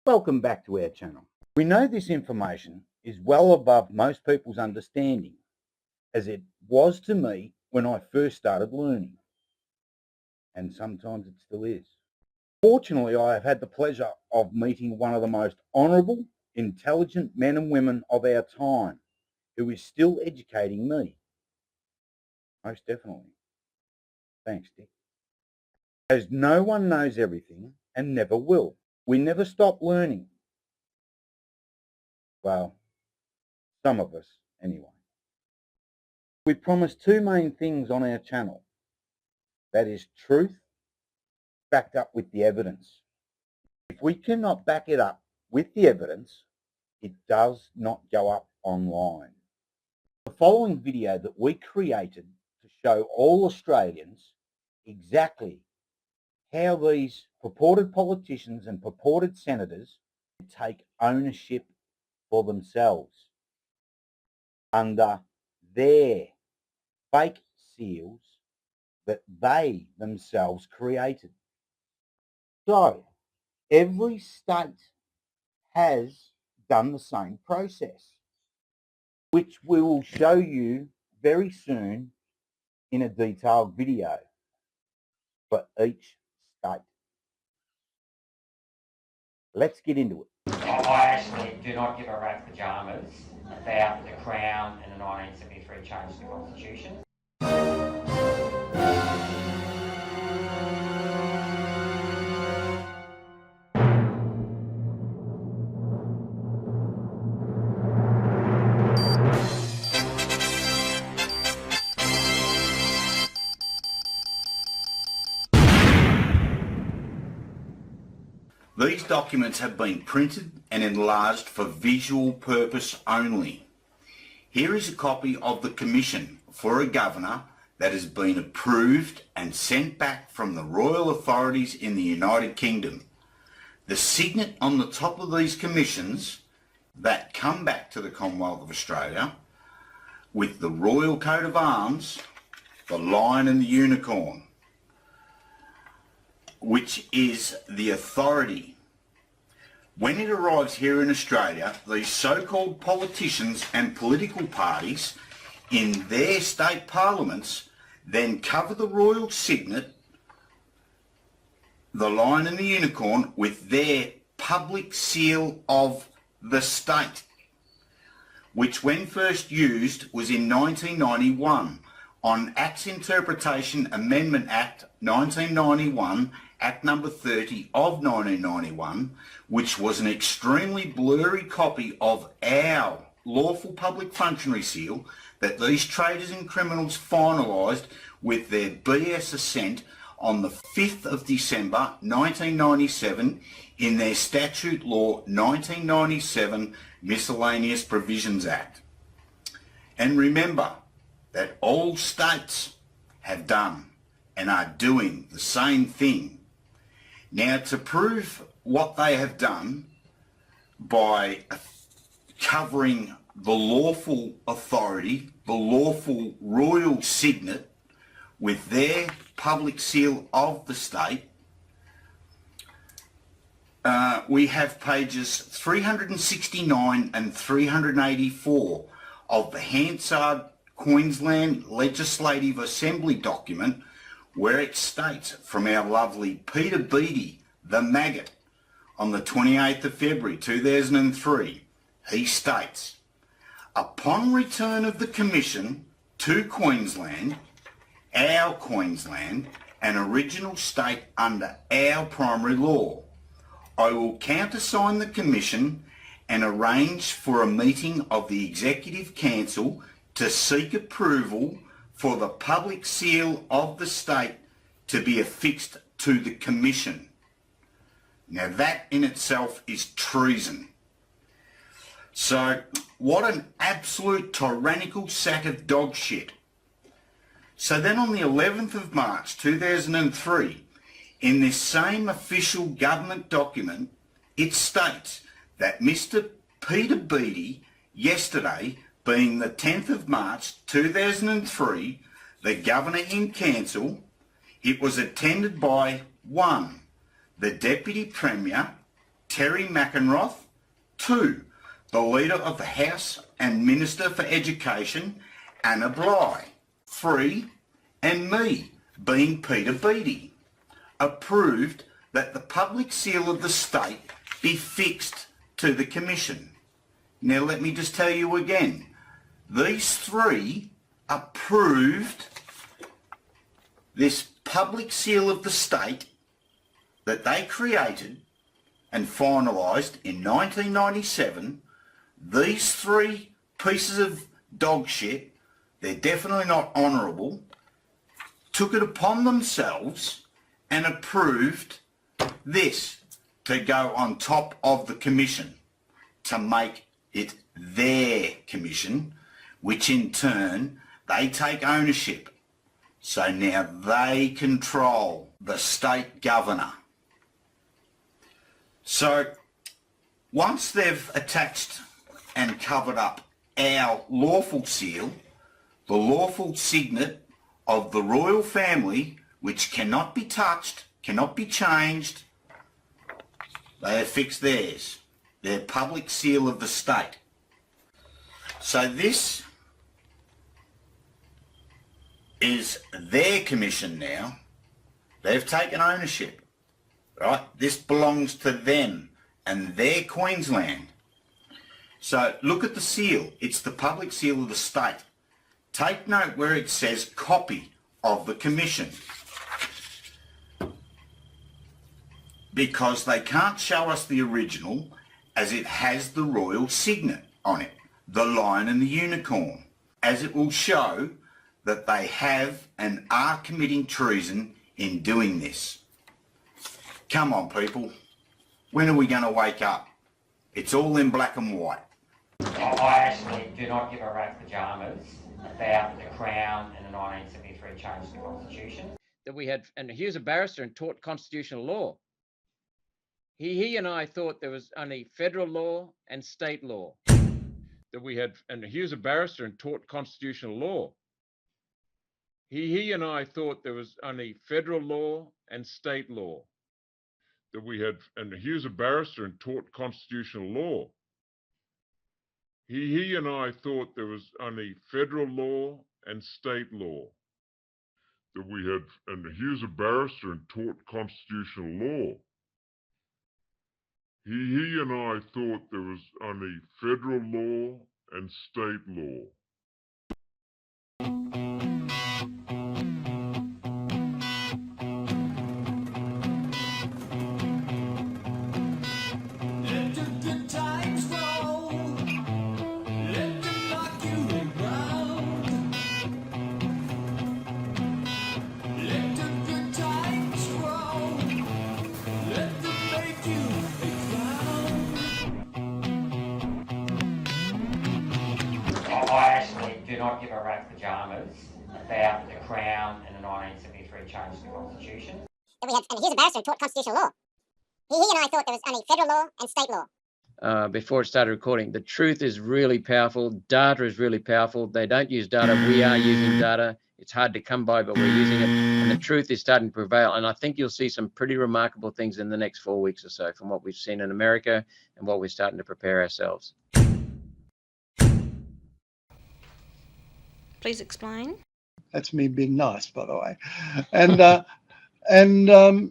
Welcome back to our channel. We know this information is well above most people's understanding, as it was to me when I first started learning, and sometimes it still is. Fortunately, I have had the pleasure of meeting one of the most honourable, intelligent men and women of our time, who is still educating me. Most definitely. Thanks, Dick. As no one knows everything and never will. We never stop learning. Well, some of us anyway. We promise two main things on our channel. That is truth backed up with the evidence. If we cannot back it up with the evidence, it does not go up online. The following video that we created to show all Australians exactly how these purported politicians and purported senators take ownership for themselves under their fake seals that they themselves created. So, every state has done the same process, which we will show you very soon in a detailed video for each state. Let's get into it. I actually do not give a rat's pajamas about the Crown and the 1973 change to the Constitution. These documents have been printed and enlarged for visual purpose only. Here is a copy of the Commission for a Governor that has been approved and sent back from the royal authorities in the United Kingdom. The signet on the top of these commissions that come back to the Commonwealth of Australia with the royal coat of arms, the lion and the unicorn, which is the authority. When it arrives here in Australia, these so-called politicians and political parties in their state parliaments then cover the royal signet, the lion and the unicorn, with their public seal of the state, which when first used was in 1991 on Acts Interpretation Amendment Act 1991, Act number 30 of 1991, which was an extremely blurry copy of our lawful public functionary seal that these traitors and criminals finalised with their BS assent on the 5th of December 1997 in their Statute Law 1997 Miscellaneous Provisions Act. And remember that all states have done and are doing the same thing. Now, to prove what they have done by covering the lawful authority, the lawful royal signet with their public seal of the state, we have pages 369 and 384 of the Hansard Queensland Legislative Assembly document, where it states from our lovely Peter Beatie, the maggot, on the 28th of February 2003, he states, upon return of the Commission to Queensland, our Queensland, an original state under our primary law, I will countersign the Commission and arrange for a meeting of the Executive Council to seek approval for the public seal of the state to be affixed to the Commission. Now that in itself is treason. So what an absolute tyrannical sack of dog shit. So then on the 11th of March 2003, in this same official government document, it states that Mr. Peter Beatie, yesterday, being the 10th of March 2003, the Governor in Council, it was attended by 1. The Deputy Premier, Terry McEnroth. 2, the Leader of the House and Minister for Education, Anna Bligh. 3, and me, being Peter Beatie, approved that the public seal of the state be fixed to the Commission. Now let me just tell you again, these 3 approved this public seal of the state that they created and finalised in 1997. These 3 pieces of dog shit, they're definitely not honourable, took it upon themselves and approved this to go on top of the Commission, to make it their Commission, which in turn they take ownership. So now they control the state governor. So once they've attached and covered up our lawful seal, the lawful signet of the royal family, which cannot be touched, cannot be changed, they have fixed theirs, their public seal of the state. So this is their commission now. They've taken ownership, right? This belongs to them and their Queensland. So look at the seal. It's the public seal of the state. Take note where it says copy of the commission, because they can't show us the original as it has the royal signet on it, the lion and the unicorn, as it will show that they have and are committing treason in doing this. Come on, people. When are we going to wake up? It's all in black and white. I actually do not give a rat's pajamas about the Crown and the 1973 change to the Constitution. That we had, and he was a barrister and taught constitutional law. He and I thought there was only federal law and state law. That we had, and he was a barrister and taught constitutional law. He and I thought there was only federal law and state law. That we had, and he was a barrister and taught constitutional law. He and I thought there was only federal law and state law. That we had, and he was a barrister and taught constitutional law. He and I thought there was only federal law and state law. I actually do not give a rat's pajamas about the Crown and the 1973 change to the Constitution. That we had, and he was a barrister and taught constitutional law. He and I thought there was only federal law and state law. Before it started recording, the truth is really powerful. Data is really powerful. They don't use data. We are using data. It's hard to come by, but we're using it. And the truth is starting to prevail. And I think you'll see some pretty remarkable things in the next 4 weeks or so from what we've seen in America and what we're starting to prepare ourselves. Please explain. That's me being nice, by the way. And